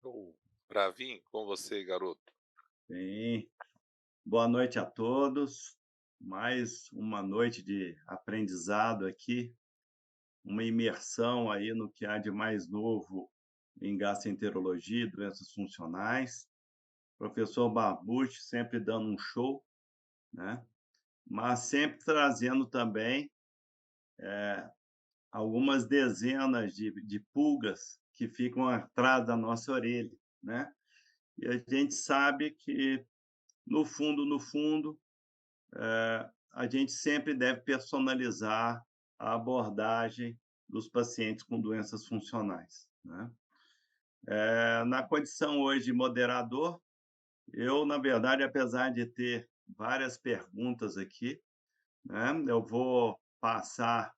Show. Bravin, com você, garoto. Sim. Boa noite a todos. Mais uma noite de aprendizado aqui, uma imersão aí no que há de mais novo em gastroenterologia e doenças funcionais. Professor Barbucci sempre dando um show, né? Mas sempre trazendo também algumas dezenas de pulgas que ficam atrás da nossa orelha, né? E a gente sabe que, no fundo, a gente sempre deve personalizar a abordagem dos pacientes com doenças funcionais, né? Na condição hoje de moderador, eu, na verdade, apesar de ter várias perguntas aqui, né, eu vou passar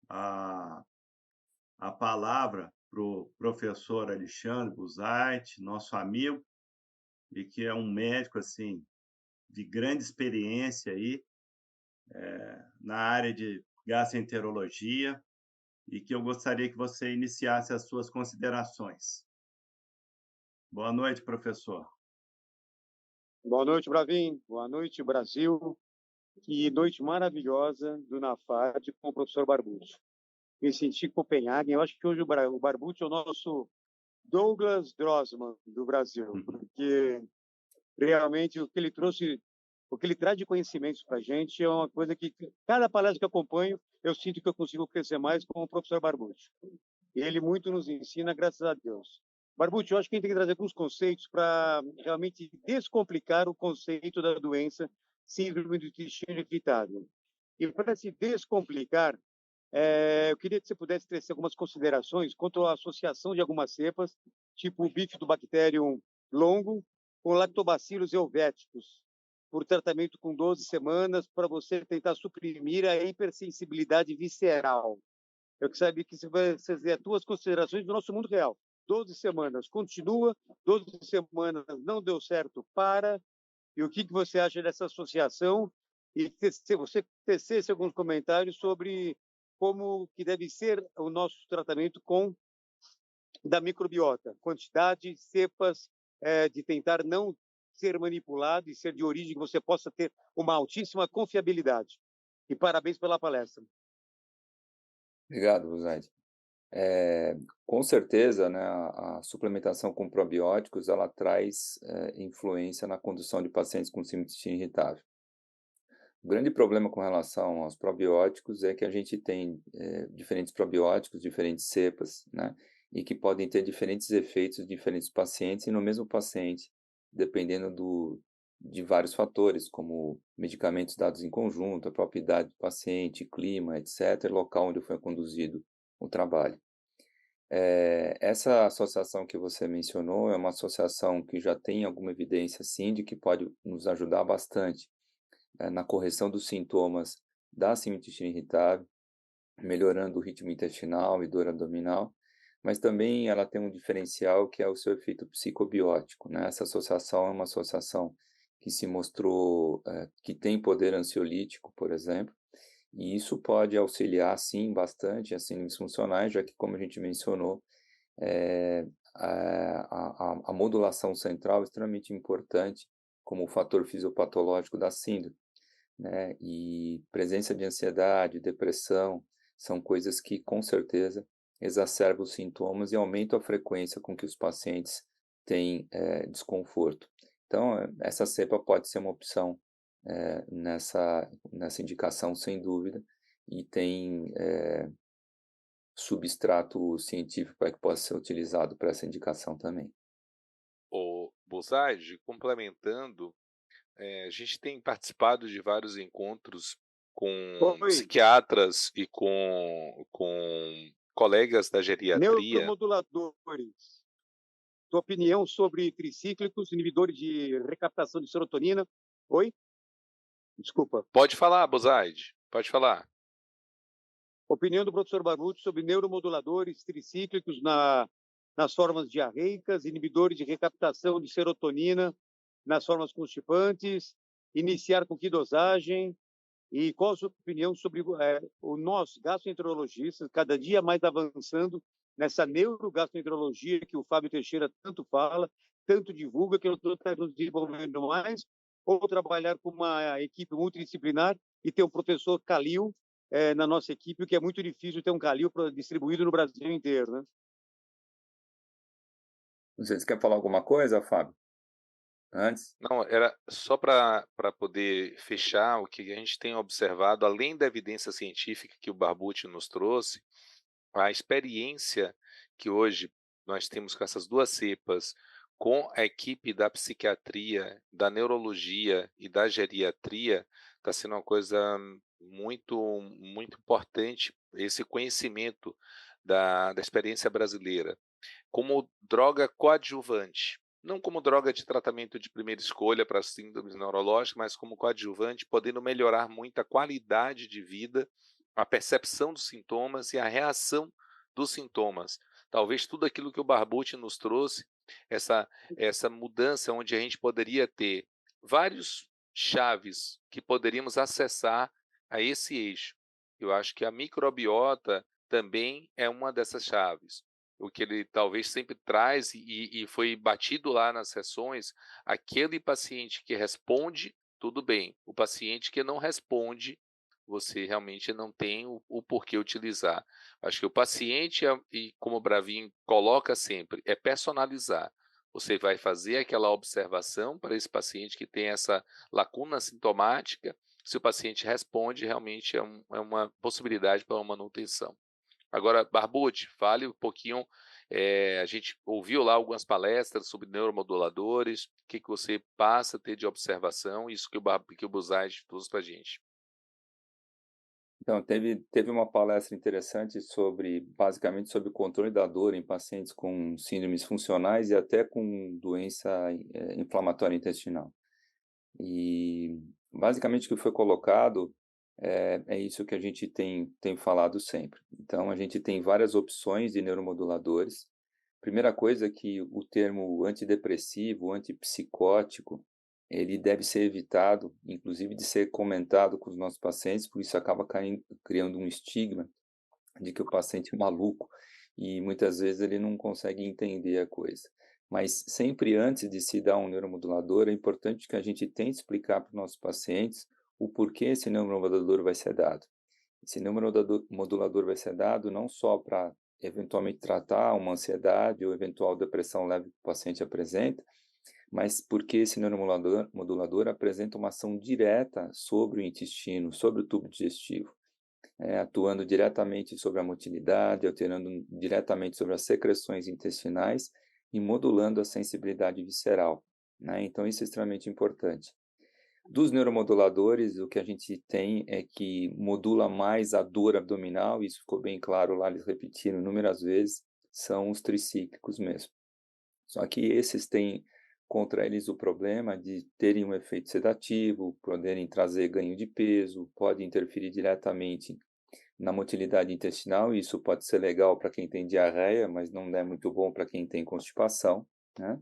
a, a palavra para o professor Alexandre Buzait, nosso amigo, e que é um médico assim de grande experiência aí na área de gastroenterologia, e que eu gostaria que você iniciasse as suas considerações. Boa noite, professor. Boa noite, Bravin. Boa noite, Brasil. Que noite maravilhosa do NAFAD com o professor Barbucci. Me senti em Copenhague. Eu acho que hoje o Barbucci é o nosso Douglas Drossman do Brasil, porque realmente o que ele trouxe, o que ele traz de conhecimentos para a gente é uma coisa que, cada palestra que eu acompanho, eu sinto que eu consigo crescer mais com o professor Barbucci. E ele muito nos ensina, graças a Deus. Barbucci, eu acho que a gente tem que trazer alguns conceitos para realmente descomplicar o conceito da doença síndrome do intestino irritável. E para se descomplicar, eu queria que você pudesse trazer algumas considerações quanto à associação de algumas cepas, tipo o Bifidobacterium longo, com lactobacillus helvéticos, por tratamento com 12 semanas, para você tentar suprimir a hipersensibilidade visceral. Eu gostaria que você dê as tuas considerações do nosso mundo real. 12 semanas continua, 12 semanas não deu certo, para. E o que você acha dessa associação? E se você tecesse alguns comentários sobre como que deve ser o nosso tratamento da microbiota, quantidade, cepas, de tentar não ser manipulado e ser de origem que você possa ter uma altíssima confiabilidade. E parabéns pela palestra. Obrigado, Rosane. Com certeza, né, a suplementação com probióticos ela traz influência na condução de pacientes com síndrome do intestino irritável. O grande problema com relação aos probióticos é que a gente tem diferentes probióticos, diferentes cepas, né, e que podem ter diferentes efeitos em diferentes pacientes e no mesmo paciente, dependendo de vários fatores, como medicamentos dados em conjunto, a própria idade do paciente, clima, etc., local onde foi conduzido o trabalho. Essa associação que você mencionou é uma associação que já tem alguma evidência, sim, de que pode nos ajudar bastante na correção dos sintomas da síndrome do intestino irritável, melhorando o ritmo intestinal e dor abdominal, mas também ela tem um diferencial que é o seu efeito psicobiótico, né? Essa associação é uma associação que se mostrou que tem poder ansiolítico, por exemplo, e isso pode auxiliar, sim, bastante as síndromes funcionais, já que, como a gente mencionou, a modulação central é extremamente importante como fator fisiopatológico da síndrome, né? E presença de ansiedade, depressão, são coisas que, com certeza, exacerbam os sintomas e aumentam a frequência com que os pacientes têm desconforto. Então, essa cepa pode ser uma opção nessa indicação, sem dúvida, e tem substrato científico para que possa ser utilizado para essa indicação também. O Buzaide, complementando, a gente tem participado de vários encontros com Oi, psiquiatras e com colegas da geriatria. neuromoduladores. Tua opinião sobre tricíclicos, inibidores de recaptação de serotonina. Oi? Desculpa. Pode falar, Buzaide, pode falar. Opinião do professor Barbucci sobre neuromoduladores tricíclicos nas formas diarreicas, inibidores de recaptação de serotonina nas formas constipantes, iniciar com que dosagem, e qual a sua opinião sobre o nós, gastroenterologistas, cada dia mais avançando nessa neurogastroenterologia que o Fábio Teixeira tanto fala, tanto divulga, que eu estou nos desenvolvendo mais, ou trabalhar com uma equipe multidisciplinar e ter um professor Calil na nossa equipe, o que é muito difícil ter um Calil distribuído no Brasil inteiro, né? Vocês querem falar alguma coisa, Fábio? Antes? Não, era só para poder fechar o que a gente tem observado, além da evidência científica que o Barbucci nos trouxe, a experiência que hoje nós temos com essas 2 cepas, com a equipe da psiquiatria, da neurologia e da geriatria, está sendo uma coisa muito importante, esse conhecimento da experiência brasileira, como droga coadjuvante. Não como droga de tratamento de primeira escolha para síndromes neurológicas, mas como coadjuvante, podendo melhorar muito a qualidade de vida, a percepção dos sintomas e a reação dos sintomas. Talvez tudo aquilo que o Barbucci nos trouxe, essa mudança onde a gente poderia ter vários chaves que poderíamos acessar a esse eixo. Eu acho que a microbiota também é uma dessas chaves. O que ele talvez sempre traz e foi batido lá nas sessões, aquele paciente que responde, tudo bem. O paciente que não responde, você realmente não tem o porquê utilizar. Acho que o paciente, e como o Bravin coloca sempre, é personalizar. Você vai fazer aquela observação para esse paciente que tem essa lacuna sintomática. Se o paciente responde, realmente é uma possibilidade para uma manutenção. Agora, Barbucci, fale um pouquinho. A gente ouviu lá algumas palestras sobre neuromoduladores. O que você passa a ter de observação? Isso que o Buzaid trouxe para a gente. Então, teve uma palestra interessante basicamente sobre o controle da dor em pacientes com síndromes funcionais e até com doença inflamatória intestinal. E, basicamente, o que foi colocado é isso que a gente tem falado sempre. Então, a gente tem várias opções de neuromoduladores. Primeira coisa é que o termo antidepressivo, antipsicótico, ele deve ser evitado, inclusive de ser comentado com os nossos pacientes, porque isso acaba criando um estigma de que o paciente é maluco e muitas vezes ele não consegue entender a coisa. Mas sempre antes de se dar um neuromodulador, é importante que a gente tente explicar para os nossos pacientes o porquê esse neuromodulador vai ser dado. Esse neuromodulador vai ser dado não só para eventualmente tratar uma ansiedade ou eventual depressão leve que o paciente apresenta, mas porque esse neuromodulador apresenta uma ação direta sobre o intestino, sobre o tubo digestivo, atuando diretamente sobre a motilidade, alterando diretamente sobre as secreções intestinais e modulando a sensibilidade visceral, né? Então, isso é extremamente importante. Dos neuromoduladores, o que a gente tem é que modula mais a dor abdominal, isso ficou bem claro lá, eles repetiram inúmeras vezes, são os tricíclicos mesmo. Só que esses têm contra eles o problema de terem um efeito sedativo, poderem trazer ganho de peso, pode interferir diretamente na motilidade intestinal, e isso pode ser legal para quem tem diarreia, mas não é muito bom para quem tem constipação, né?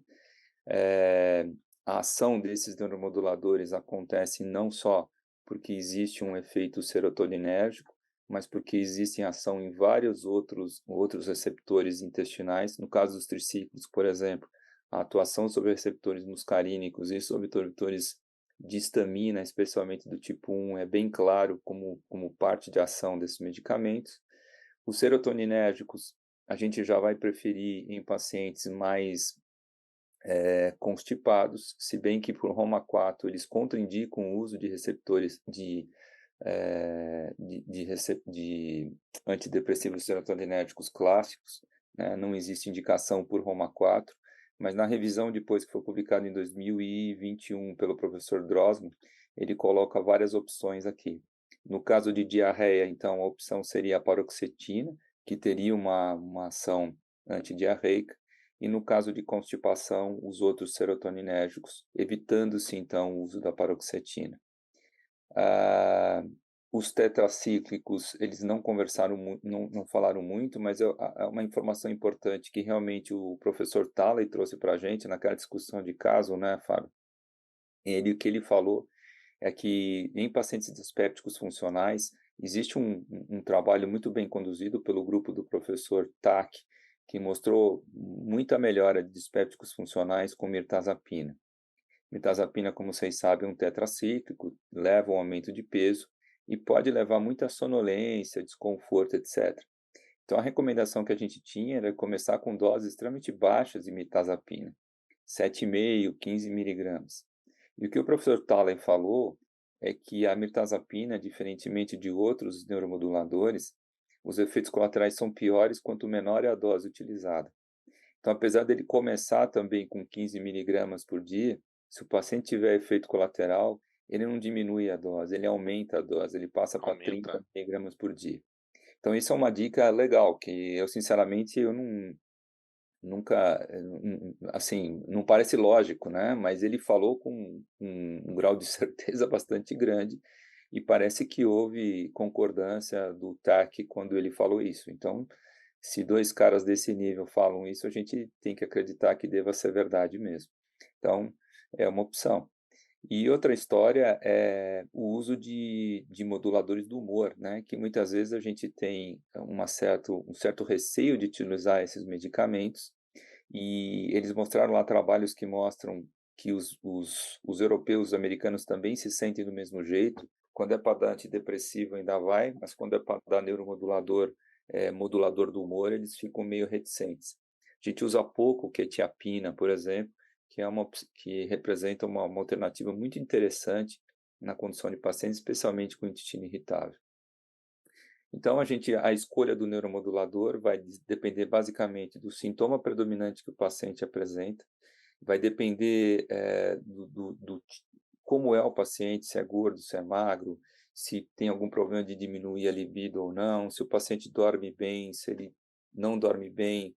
A ação desses neuromoduladores acontece não só porque existe um efeito serotoninérgico, mas porque existe ação em vários outros receptores intestinais. No caso dos tricíclicos, por exemplo, a atuação sobre receptores muscarínicos e sobre receptores de histamina, especialmente do tipo 1, é bem claro como parte de ação desses medicamentos. Os serotoninérgicos, a gente já vai preferir em pacientes mais constipados, se bem que por Roma 4 eles contraindicam o uso de receptores de antidepressivos serotoninérgicos clássicos, né? Não existe indicação por Roma 4, mas na revisão depois que foi publicada em 2021 pelo professor Drossman, ele coloca várias opções aqui. No caso de diarreia, então, a opção seria a paroxetina, que teria uma ação antidiarreica, e no caso de constipação, os outros serotoninérgicos, evitando-se então o uso da paroxetina. Os tetracíclicos, eles não conversaram, não falaram muito, mas é uma informação importante que realmente o professor Talley trouxe para a gente naquela discussão de caso, né, Fábio? O que ele falou é que em pacientes dispépticos funcionais existe um trabalho muito bem conduzido pelo grupo do professor Tack, que mostrou muita melhora de dispépticos funcionais com mirtazapina. Mirtazapina, como vocês sabem, é um tetracíclico, leva ao aumento de peso e pode levar muita sonolência, desconforto, etc. Então, a recomendação que a gente tinha era começar com doses extremamente baixas de mirtazapina, 7,5, 15 miligramas. E o que o professor Thaler falou é que a mirtazapina, diferentemente de outros neuromoduladores, os efeitos colaterais são piores quanto menor é a dose utilizada. Então, apesar dele começar também com 15 miligramas por dia, se o paciente tiver efeito colateral, ele não diminui a dose, ele aumenta a dose, ele passa para 30 Aumenta. miligramas por dia. Então, isso é uma dica legal, que eu, sinceramente, eu nunca, assim, não parece lógico, né? Mas ele falou com um grau de certeza bastante grande e parece que houve concordância do TAC quando ele falou isso. Então, se dois caras desse nível falam isso, a gente tem que acreditar que deva ser verdade mesmo. Então, é uma opção. E outra história é o uso de moduladores do humor, né? Que muitas vezes a gente tem um certo receio de utilizar esses medicamentos, e eles mostraram lá trabalhos que mostram que os europeus, os americanos também se sentem do mesmo jeito. Quando é para dar antidepressivo ainda vai, mas quando é para dar neuromodulador, modulador do humor, eles ficam meio reticentes. A gente usa pouco quetiapina, por exemplo, que representa uma alternativa muito interessante na condição de pacientes, especialmente com intestino irritável. Então, a escolha do neuromodulador vai depender basicamente do sintoma predominante que o paciente apresenta, vai depender como é o paciente, se é gordo, se é magro, se tem algum problema de diminuir a libido ou não, se o paciente dorme bem, se ele não dorme bem,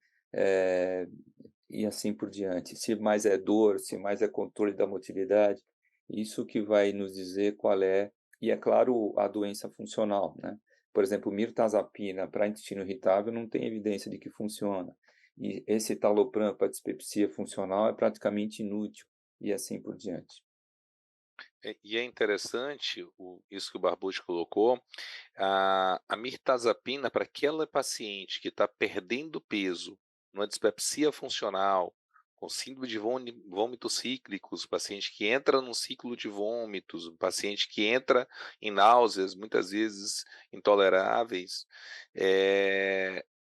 e assim por diante. Se mais é dor, se mais é controle da motilidade, isso que vai nos dizer qual é, e é claro, a doença funcional, né? Por exemplo, mirtazapina para intestino irritável não tem evidência de que funciona. E esse talopram para dispepsia funcional é praticamente inútil, e assim por diante. E é interessante isso que o Barbucci colocou, a mirtazapina para aquela paciente que está perdendo peso, numa dispepsia funcional, com síndrome de vômitos cíclicos, paciente que entra num ciclo de vômitos, um paciente que entra em náuseas, muitas vezes intoleráveis,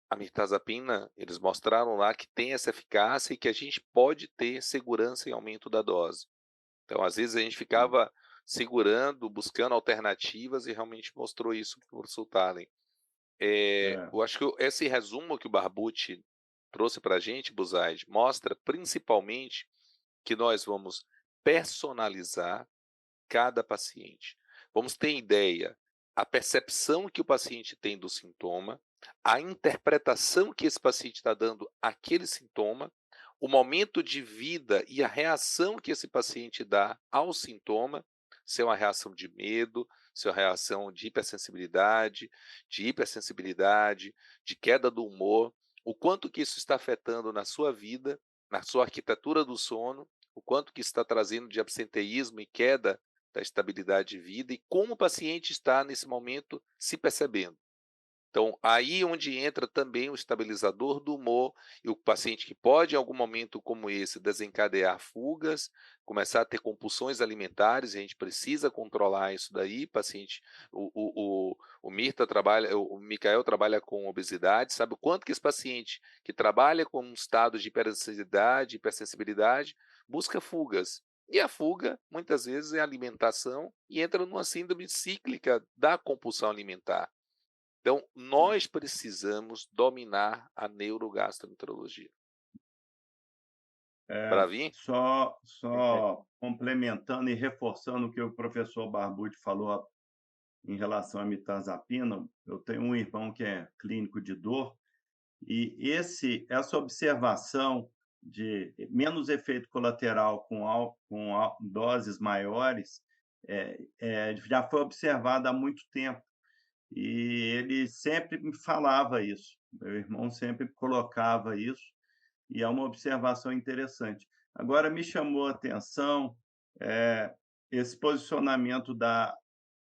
a mirtazapina, eles mostraram lá que tem essa eficácia e que a gente pode ter segurança em aumento da dose. Então, às vezes, a gente ficava segurando, buscando alternativas e realmente mostrou isso para o professor Thaler. É, Eu acho que esse resumo que o Barbucci trouxe para a gente, Buzaide, mostra principalmente que nós vamos personalizar cada paciente. Vamos ter ideia, a percepção que o paciente tem do sintoma, a interpretação que esse paciente está dando àquele sintoma, o momento de vida e a reação que esse paciente dá ao sintoma, se é uma reação de medo, se é uma reação de hipersensibilidade, de queda do humor, o quanto que isso está afetando na sua vida, na sua arquitetura do sono, o quanto que está trazendo de absenteísmo e queda da estabilidade de vida e como o paciente está nesse momento se percebendo. Então, aí onde entra também o estabilizador do humor e o paciente que pode, em algum momento como esse, desencadear fugas, começar a ter compulsões alimentares, e a gente precisa controlar isso daí. Paciente, o Mirta trabalha, o Micael trabalha com obesidade, sabe o quanto que esse paciente que trabalha com um estado de hiperansiedade, hipersensibilidade, busca fugas. E a fuga, muitas vezes, é a alimentação e entra numa síndrome cíclica da compulsão alimentar. Então, nós precisamos dominar a neurogastroenterologia. Para vir? só complementando e reforçando o que o professor Barbucci falou em relação à mirtazapina, eu tenho um irmão que é clínico de dor, e essa observação de menos efeito colateral com doses maiores já foi observada há muito tempo. E ele sempre me falava isso, meu irmão sempre colocava isso, e é uma observação interessante. Agora, me chamou a atenção esse posicionamento da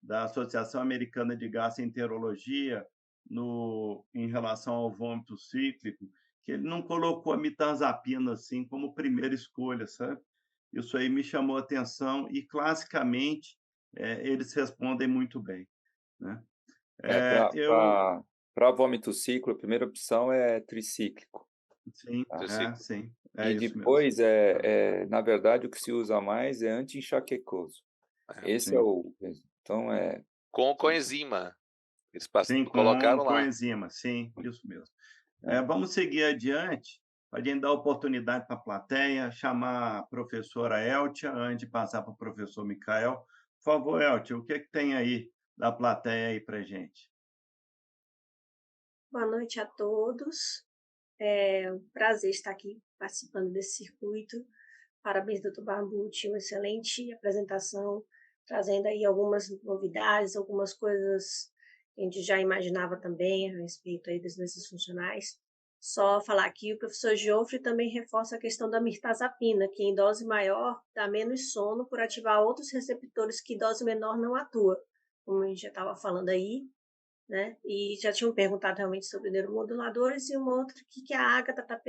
Associação Americana de Gastroenterologia em relação ao vômito cíclico, que ele não colocou a mirtazapina, assim, como primeira escolha, sabe. Isso aí me chamou a atenção e, classicamente, eles respondem muito bem, né. Eu Para vômito ciclo, a primeira opção é tricíclico, sim, tá? sim, é E isso mesmo. depois, na verdade, o que se usa mais é anti-enxaquecoso. É. Esse é Sim, o então, Com enzima. Eles sim, colocaram com lá. enzima, sim, isso mesmo. né. Vamos seguir adiante, para a gente dar oportunidade para a plateia, chamar a professora Eltia, antes de passar para o professor Micael. Por favor, Eltia, o que é que tem aí da plateia aí para gente? Boa noite a todos. Um prazer estar aqui participando desse circuito. Parabéns, doutor Barbucci, uma excelente apresentação, trazendo aí algumas novidades, algumas coisas que a gente já imaginava também a respeito aí das doenças funcionais. Só falar aqui, o professor Geoffrey também reforça a questão da mirtazapina, que em dose maior dá menos sono por ativar outros receptores que em dose menor não atua, como a gente já estava falando aí, né? E já tinham perguntado realmente sobre neuromoduladores, e uma outra que a Agatha está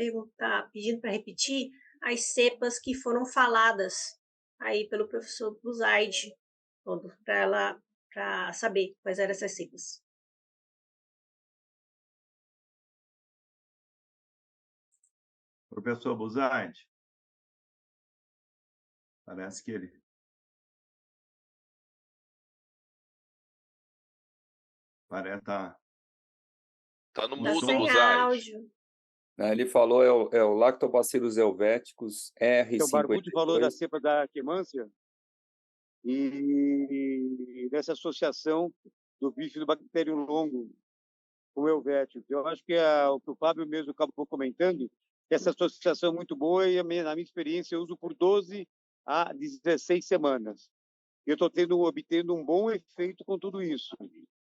pedindo para repetir as cepas que foram faladas aí pelo professor Buzaide, para saber quais eram essas cepas. Professor Buzaide? Parece que ele parece estar Tá no com Tá mudo, som. sem Buzaide. áudio. Ele falou é o Lactobacillus helveticus O Barbucci falou da R52. cepa da Akkermansia e dessa associação do bífido bactério longo com o helvético. Eu acho que o que o Fábio mesmo acabou comentando, que essa associação é muito boa e, na minha experiência, eu uso por 12 a 16 semanas. Eu estou obtendo um bom efeito com tudo isso.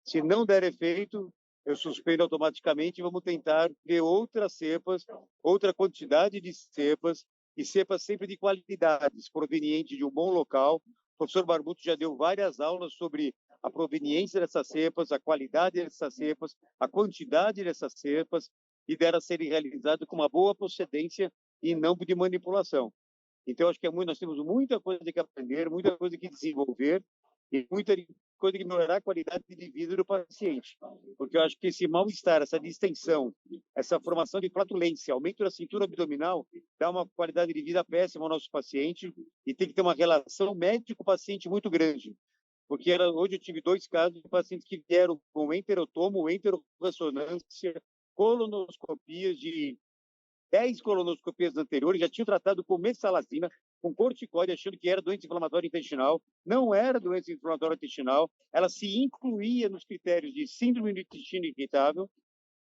Se não der efeito, eu suspendo automaticamente e vamos tentar ver outras cepas, outra quantidade de cepas, e cepas sempre de qualidades, provenientes de um bom local. O professor Barbucci já deu várias aulas sobre a proveniência dessas cepas, a qualidade dessas cepas, a quantidade dessas cepas, e delas serem realizadas com uma boa procedência e não de manipulação. Então, acho que nós temos muita coisa que aprender, muita coisa que desenvolver e muita coisa que melhorar a qualidade de vida do paciente. Porque eu acho que esse mal-estar, essa distensão, essa formação de flatulência, aumento da cintura abdominal, dá uma qualidade de vida péssima ao nosso paciente e tem que ter uma relação médico-paciente muito grande. Porque hoje eu tive 2 casos de pacientes que vieram com enterotomo, enteroressonância, colonoscopias de 10 colonoscopias anteriores, já tinham tratado com metsalazina, com corticóide, achando que era doença inflamatória intestinal. Não era doença inflamatória intestinal, ela se incluía nos critérios de síndrome do intestino irritável,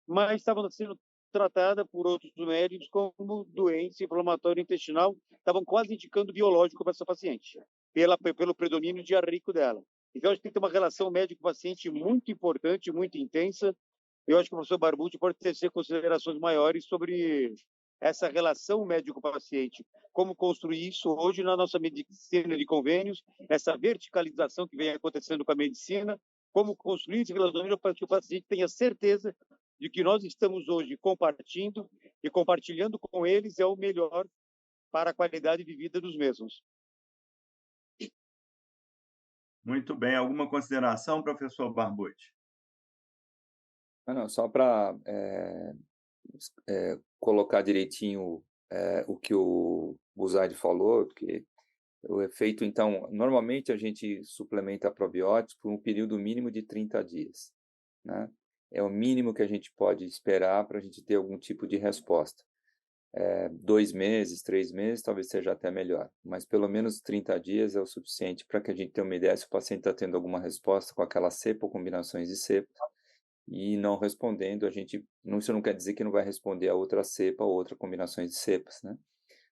mas estava sendo tratada por outros médicos como doença inflamatória intestinal, estavam quase indicando biológico para essa paciente, pelo predomínio diarreico dela. Então, a gente tem que ter uma relação médico-paciente muito importante, muito intensa. Eu acho que o professor Barbucci pode tecer considerações maiores sobre essa relação médico-paciente, como construir isso hoje na nossa medicina de convênios, essa verticalização que vem acontecendo com a medicina, como construir esse relacionamento para que o paciente tenha certeza de que nós estamos hoje compartilhando com eles é o melhor para a qualidade de vida dos mesmos. Muito bem. Alguma consideração, professor Barbucci? Não, só para colocar direitinho o que o Buzaide falou, porque o efeito, então, normalmente a gente suplementa probióticos por um período mínimo de 30 dias, né? É o mínimo que a gente pode esperar para a gente ter algum tipo de resposta. 2 meses, 3 meses, talvez seja até melhor, mas pelo menos 30 dias é o suficiente para que a gente tenha uma ideia se o paciente está tendo alguma resposta com aquela cepa ou combinações de cepas, e não respondendo, isso não quer dizer que não vai responder a outra cepa ou outra combinações de cepas, né?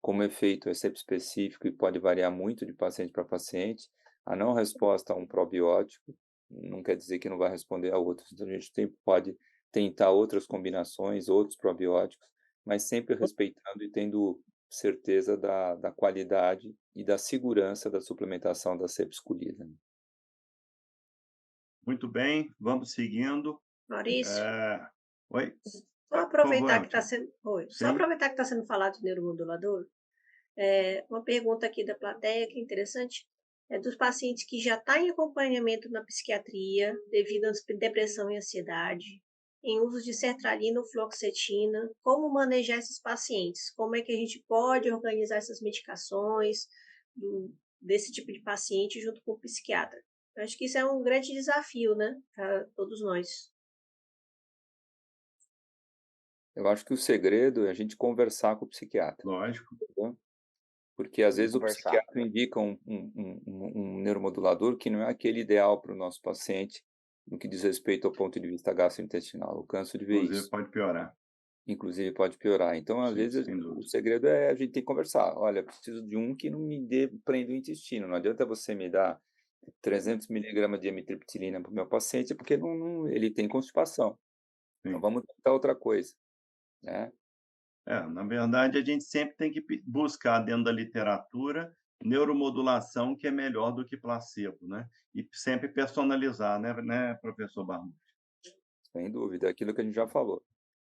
Como efeito é sempre específico e pode variar muito de paciente para paciente, a não resposta a um probiótico não quer dizer que não vai responder a outros. Então, a gente pode tentar outras combinações, outros probióticos, mas sempre respeitando e tendo certeza da qualidade e da segurança da suplementação da cepa escolhida. Muito bem, vamos seguindo. Maurício, Oi? Só Por favor, aproveitar que está Elton. sendo, oi, só Sim? aproveitar que está sendo falado de neuromodulador, uma pergunta aqui da plateia que é interessante, é dos pacientes que já estão em acompanhamento na psiquiatria devido a depressão e ansiedade, em uso de sertralina ou fluoxetina, como manejar esses pacientes? Como é que a gente pode organizar essas medicações desse tipo de paciente junto com o psiquiatra? Eu acho que isso é um grande desafio, né, para todos nós. Eu acho que o segredo é a gente conversar com o psiquiatra, Lógico. entendeu? Porque às Vamos vezes o conversar. psiquiatra indica um neuromodulador que não é aquele ideal para o nosso paciente no que diz respeito ao ponto de vista gastrointestinal. Eu canso de ver Inclusive, isso. pode piorar. Inclusive pode piorar. Então, às Sim, vezes, sem o dúvida. segredo é a gente ter que conversar. Olha, eu preciso de um que não me dê, prenda o intestino. Não adianta você me dar 300 miligramas de amitriptilina para o meu paciente, porque ele tem constipação. Então, Sim. vamos tentar outra coisa, né? Na verdade, a gente sempre tem que buscar dentro da literatura neuromodulação que é melhor do que placebo, né? E sempre personalizar, né, professor Barros? Sem dúvida, é aquilo que a gente já falou.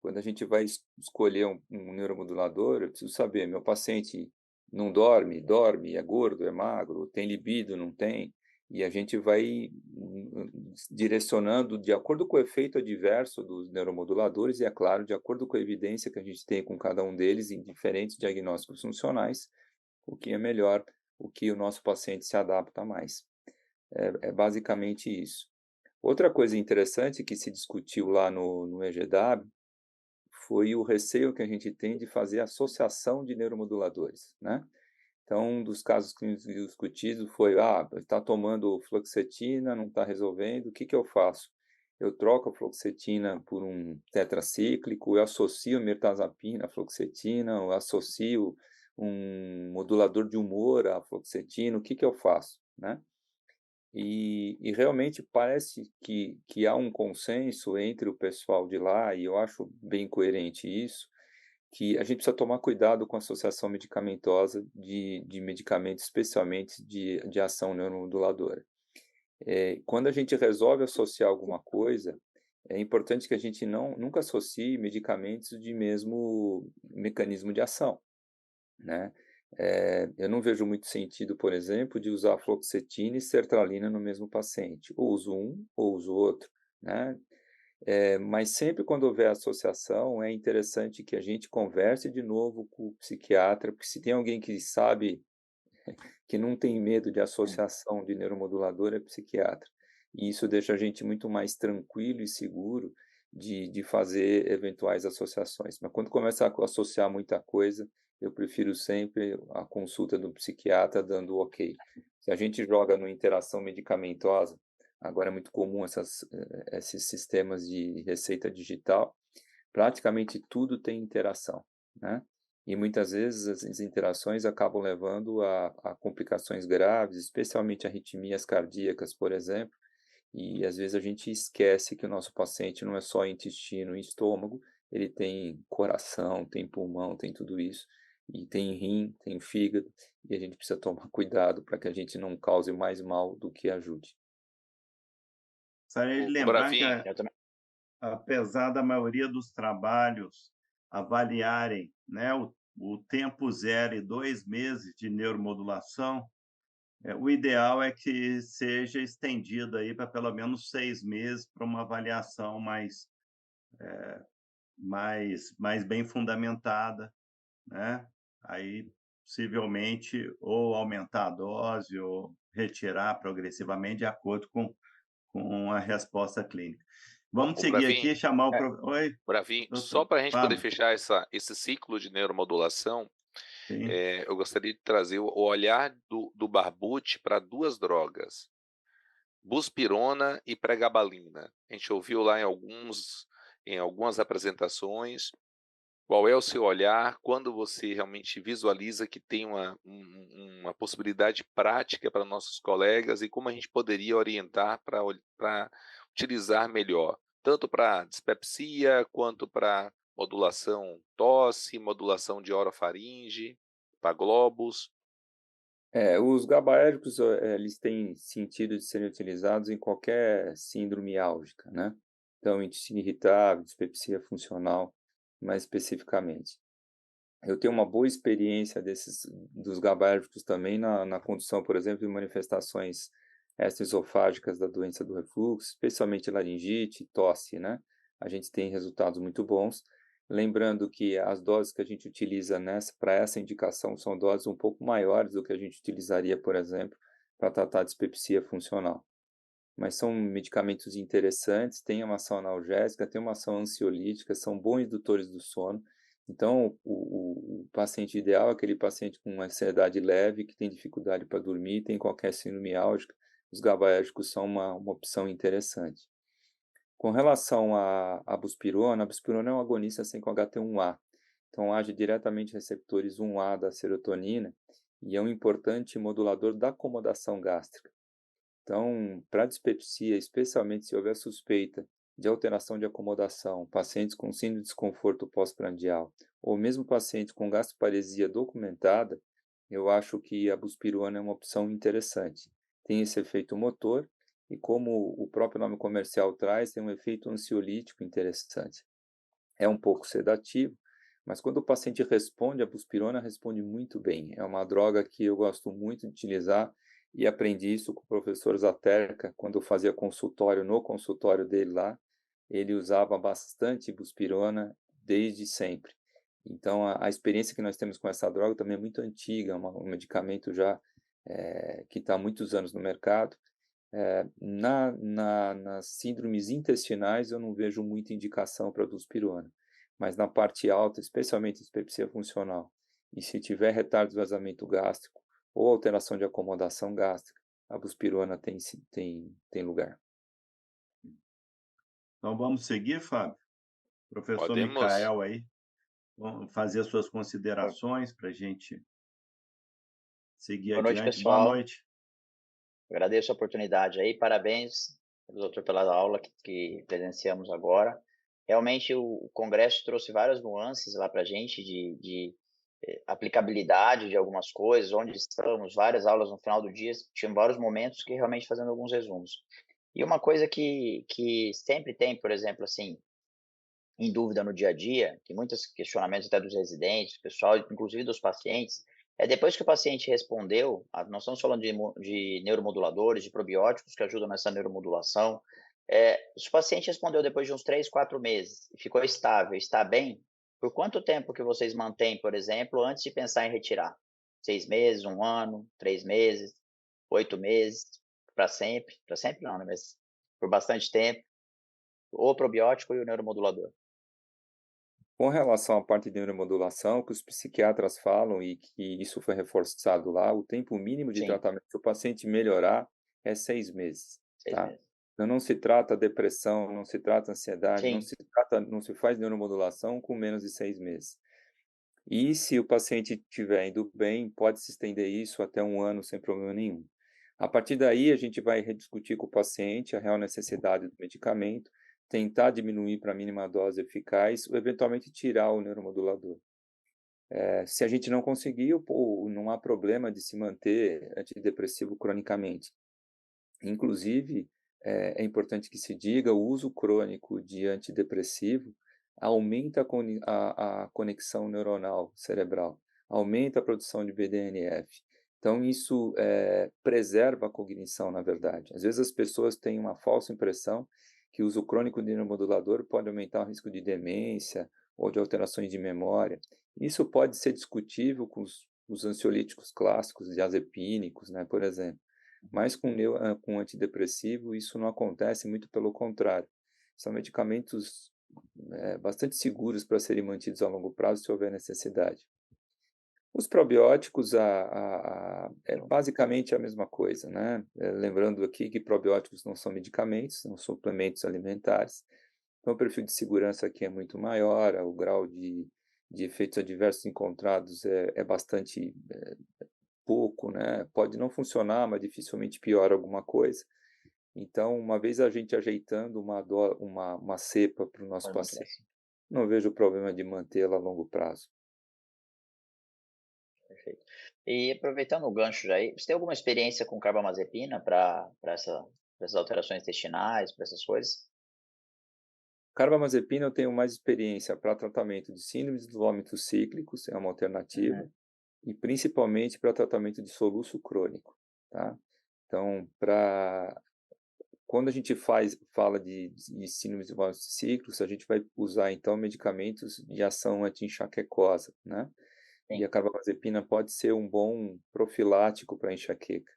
Quando a gente vai escolher um neuromodulador, eu preciso saber, meu paciente não dorme, dorme, é gordo, é magro, tem libido, não tem, e a gente vai direcionando de acordo com o efeito adverso dos neuromoduladores e, é claro, de acordo com a evidência que a gente tem com cada um deles em diferentes diagnósticos funcionais, o que é melhor, o que o nosso paciente se adapta mais. É basicamente isso. Outra coisa interessante que se discutiu lá no EGW foi o receio que a gente tem de fazer associação de neuromoduladores, né? Então, um dos casos clínicos discutidos foi, está tomando fluoxetina, não está resolvendo, o que que eu faço? Eu troco a fluoxetina por um tetracíclico, eu associo mirtazapina à fluoxetina, eu associo um modulador de humor à fluoxetina, o que que eu faço, né? E realmente parece que há um consenso entre o pessoal de lá, e eu acho bem coerente isso, que a gente precisa tomar cuidado com a associação medicamentosa de medicamentos, especialmente de ação neuromoduladora. Quando a gente resolve associar alguma coisa, é importante que a gente nunca associe medicamentos de mesmo mecanismo de ação, né? Eu não vejo muito sentido, por exemplo, de usar fluoxetina e sertralina no mesmo paciente. Ou uso um, ou uso outro, né? Mas sempre quando houver associação, é interessante que a gente converse de novo com o psiquiatra, porque se tem alguém que sabe, que não tem medo de associação de neuromodulador, é psiquiatra. E isso deixa a gente muito mais tranquilo e seguro de fazer eventuais associações. Mas quando começa a associar muita coisa, eu prefiro sempre a consulta do psiquiatra dando ok. Se a gente joga no interação medicamentosa, agora é muito comum esses sistemas de receita digital, praticamente tudo tem interação, né? E muitas vezes as interações acabam levando a complicações graves, especialmente arritmias cardíacas, por exemplo, e às vezes a gente esquece que o nosso paciente não é só intestino e estômago, ele tem coração, tem pulmão, tem tudo isso, e tem rim, tem fígado, e a gente precisa tomar cuidado para que a gente não cause mais mal do que ajude. Gostaria de O lembrar que, Bravin, Eu também. apesar da maioria dos trabalhos avaliarem, né, o tempo zero e 2 meses de neuromodulação, o ideal é que seja estendido aí para pelo menos 6 meses para uma avaliação mais bem fundamentada, né? Aí, possivelmente, ou aumentar a dose ou retirar progressivamente de acordo com a resposta clínica. Vamos o seguir aqui Bravin, e chamar o É, Oi, Bravin, só doutor, para a gente poder fala. fechar esse ciclo de neuromodulação, Sim, eu gostaria de trazer o olhar do Barbucci para duas drogas, buspirona e pregabalina. A gente ouviu lá em algumas apresentações. Qual é o seu olhar quando você realmente visualiza que tem uma possibilidade prática para nossos colegas e como a gente poderia orientar para utilizar melhor, tanto para dispepsia quanto para modulação tosse, modulação de orofaringe, para globos? Os GABAéricos, eles têm sentido de serem utilizados em qualquer síndrome álgica, né? Então, intestino irritável, dispepsia funcional, mais especificamente. Eu tenho uma boa experiência dos GABAérgicos também na condução, por exemplo, de manifestações extraesofágicas da doença do refluxo, especialmente laringite, tosse, né? A gente tem resultados muito bons. Lembrando que as doses que a gente utiliza para essa indicação são doses um pouco maiores do que a gente utilizaria, por exemplo, para tratar dispepsia funcional. Mas são medicamentos interessantes, têm uma ação analgésica, têm uma ação ansiolítica, são bons indutores do sono. Então, o paciente ideal é aquele paciente com uma ansiedade leve, que tem dificuldade para dormir, tem qualquer síndrome miálgica. Os GABAérgicos são uma opção interessante. Com relação à buspirona, a buspirona é um agonista 5-HT1A. Então, age diretamente receptores 1A da serotonina e é um importante modulador da acomodação gástrica. Então, para dispepsia, especialmente se houver suspeita de alteração de acomodação, pacientes com síndrome de desconforto pós-prandial, ou mesmo pacientes com gastroparesia documentada, eu acho que a buspirona é uma opção interessante. Tem esse efeito motor e, como o próprio nome comercial traz, tem um efeito ansiolítico interessante. É um pouco sedativo, mas quando o paciente responde, a buspirona responde muito bem. É uma droga que eu gosto muito de utilizar e aprendi isso com o professor Zaterka, quando eu fazia consultório, no consultório dele lá, ele usava bastante buspirona desde sempre. Então, a experiência que nós temos com essa droga também é muito antiga, um medicamento já que está há muitos anos no mercado. Nas síndromes intestinais, eu não vejo muita indicação para buspirona, mas na parte alta, especialmente dispepsia funcional, e se tiver retardo de vazamento gástrico ou alteração de acomodação gástrica, a buspirona tem lugar. Então, vamos seguir, Fábio? Professor Podemos. Micael aí, vamos fazer as suas considerações para a gente seguir Boa noite, adiante. Boa pessoal. noite. Agradeço a oportunidade aí. Parabéns, doutor, pela aula que presenciamos agora. Realmente, o Congresso trouxe várias nuances lá para a gente de aplicabilidade de algumas coisas, onde estamos, várias aulas no final do dia, tinham vários momentos que realmente fazendo alguns resumos. E uma coisa que sempre tem, por exemplo, assim, em dúvida no dia a dia, que muitos questionamentos até dos residentes, pessoal, inclusive dos pacientes, é depois que o paciente respondeu, nós estamos falando de neuromoduladores, de probióticos que ajudam nessa neuromodulação, se o paciente respondeu depois de uns 3, 4 meses e ficou estável, está bem, por quanto tempo que vocês mantêm, por exemplo, antes de pensar em retirar? 6 meses, 1 ano, 3 meses, 8 meses, para sempre não, né? Mas por bastante tempo, o probiótico e o neuromodulador. Com relação à parte de neuromodulação, o que os psiquiatras falam e que isso foi reforçado lá, o tempo mínimo de Sim, tratamento para o paciente melhorar é 6 meses, 6 tá? meses. Então não se trata depressão, não se trata ansiedade, Sim, não se faz neuromodulação com menos de 6 meses. E se o paciente estiver indo bem, pode se estender isso até 1 ano sem problema nenhum. A partir daí, a gente vai rediscutir com o paciente a real necessidade do medicamento, tentar diminuir para a mínima dose eficaz, ou eventualmente tirar o neuromodulador. Se a gente não conseguir, não há problema de se manter antidepressivo cronicamente. Inclusive, é importante que se diga, o uso crônico de antidepressivo aumenta a conexão neuronal cerebral, aumenta a produção de BDNF. Então, isso preserva a cognição, na verdade. Às vezes as pessoas têm uma falsa impressão que o uso crônico de neuromodulador pode aumentar o risco de demência ou de alterações de memória. Isso pode ser discutível com os ansiolíticos clássicos, diazepínicos, né, por exemplo. Mas com antidepressivo isso não acontece, muito pelo contrário. São medicamentos bastante seguros para serem mantidos a longo prazo se houver necessidade. Os probióticos é basicamente a mesma coisa, né? Lembrando aqui que probióticos não são medicamentos, são suplementos alimentares. Então o perfil de segurança aqui é muito maior, o grau de efeitos adversos encontrados é bastante pouco, né? Pode não funcionar, mas dificilmente piora alguma coisa. Então, uma vez a gente ajeitando uma cepa para o nosso paciente, não vejo problema de mantê-la a longo prazo. Perfeito. E aproveitando o gancho já aí, você tem alguma experiência com carbamazepina para essas alterações intestinais, para essas coisas? Carbamazepina eu tenho mais experiência para tratamento de síndromes de vômitos cíclicos, é uma alternativa, Uhum. e principalmente para tratamento de soluço crônico, tá? Então, quando a gente fala de síndrome de vômitos cíclicos, a gente vai usar então medicamentos de ação anti-enxaquecosa, né? E Sim. a carbamazepina pode ser um bom profilático para enxaqueca,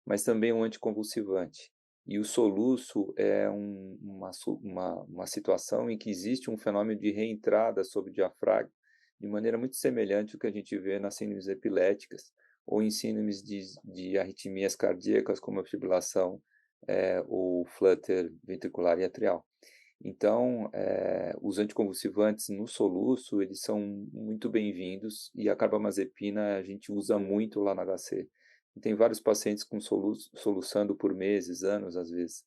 mas também um anticonvulsivante. E o soluço é uma situação em que existe um fenômeno de reentrada sobre o diafragma, de maneira muito semelhante ao que a gente vê nas síndromes epiléticas, ou em síndromes de arritmias cardíacas, como a fibrilação ou flutter ventricular e atrial. Então, os anticonvulsivantes no soluço, eles são muito bem-vindos, e a carbamazepina a gente usa muito lá na HC. E tem vários pacientes com soluçando por meses, anos às vezes.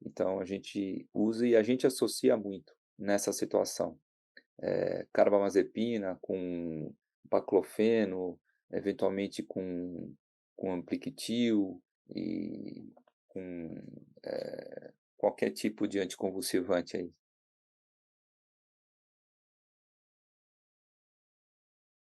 Então, a gente usa e a gente associa muito nessa situação. Carbamazepina com baclofeno, eventualmente com ampliquitil e com qualquer tipo de anticonvulsivante aí.